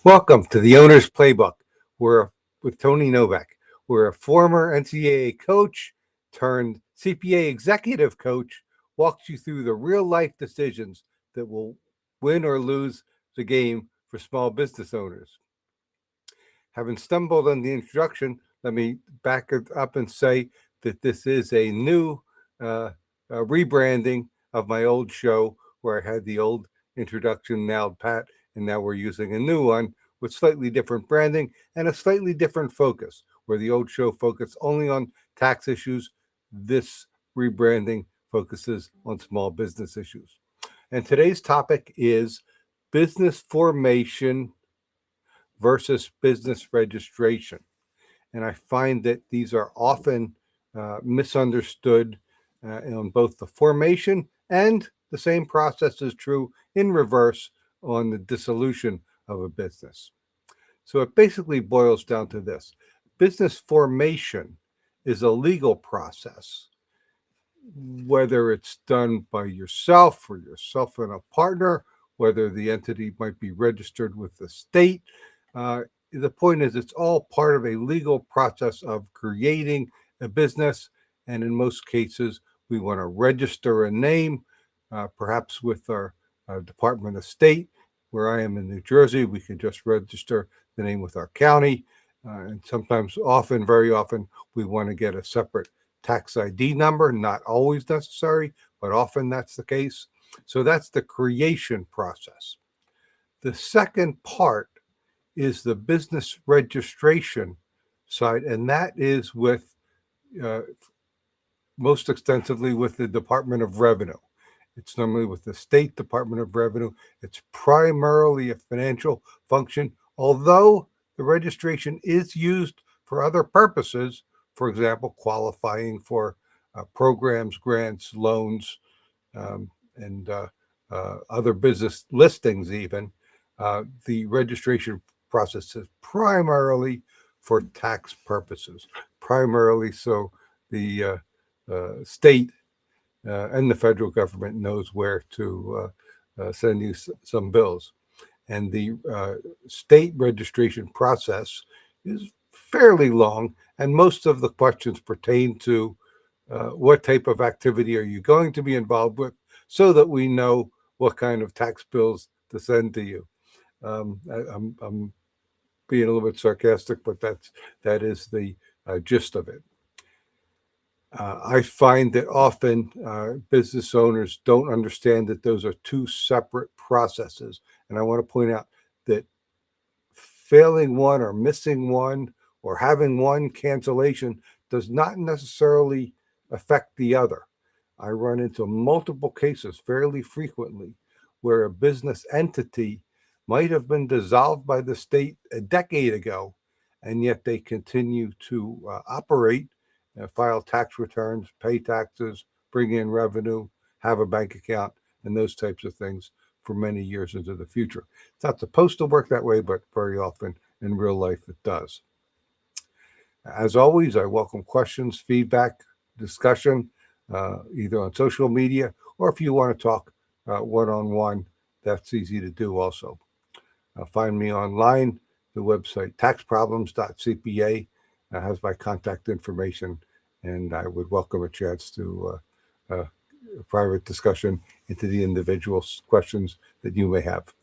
Welcome to the Owner's Playbook. We're with Tony Novak. We're a former NCAA coach turned CPA executive coach, walks you through the real life decisions that will win or lose the game for small business owners. Having stumbled on the introduction, let me back it up and say that this is a new rebranding of my old show where I had the old introduction, now Pat, and now we're using a new one with slightly different branding and a slightly different focus. Where the old show focused only on tax issues, this rebranding focuses on small business issues. And today's topic is business formation versus business registration. And I find that these are often misunderstood on both the formation, and the same process is true in reverse on the dissolution of a business. So it basically boils down to this: business formation is a legal process, whether it's done by yourself or yourself and a partner, whether the entity might be registered with the state. The point is, it's all part of a legal process of creating a business. And in most cases, we want to register a name, perhaps with our Department of State. Where I am in New Jersey, we can just register the name with our county. And sometimes, very often, we want to get a separate tax ID number. Not always necessary, but often that's the case. So that's the creation process. The second part is the business registration side, and that is with most extensively with the Department of Revenue. It's normally with the State Department of Revenue. It's primarily a financial function, although the registration is used for other purposes, for example, qualifying for programs, grants, loans, and other business listings even. The registration process is primarily for tax purposes, primarily so the state and the federal government knows where to send you some bills. And the state registration process is fairly long, and most of the questions pertain to what type of activity are you going to be involved with, so that we know what kind of tax bills to send to you. I'm being a little bit sarcastic, but that is the gist of it. I find that often business owners don't understand that those are two separate processes. And I want to point out that failing one or missing one or having one cancellation does not necessarily affect the other. I run into multiple cases fairly frequently where a business entity might have been dissolved by the state a decade ago, and yet they continue to operate, file tax returns, pay taxes, bring in revenue, have a bank account, and those types of things for many years into the future. It's not supposed to work that way, but very often in real life it does. As always, I welcome questions, feedback, discussion, either on social media, or if you want to talk one-on-one, that's easy to do also. Find me online. The website taxproblems.cpa has my contact information, and I would welcome a chance to a private discussion into the individual questions that you may have.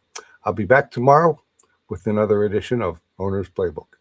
I'll be back tomorrow with another edition of Owner's Playbook.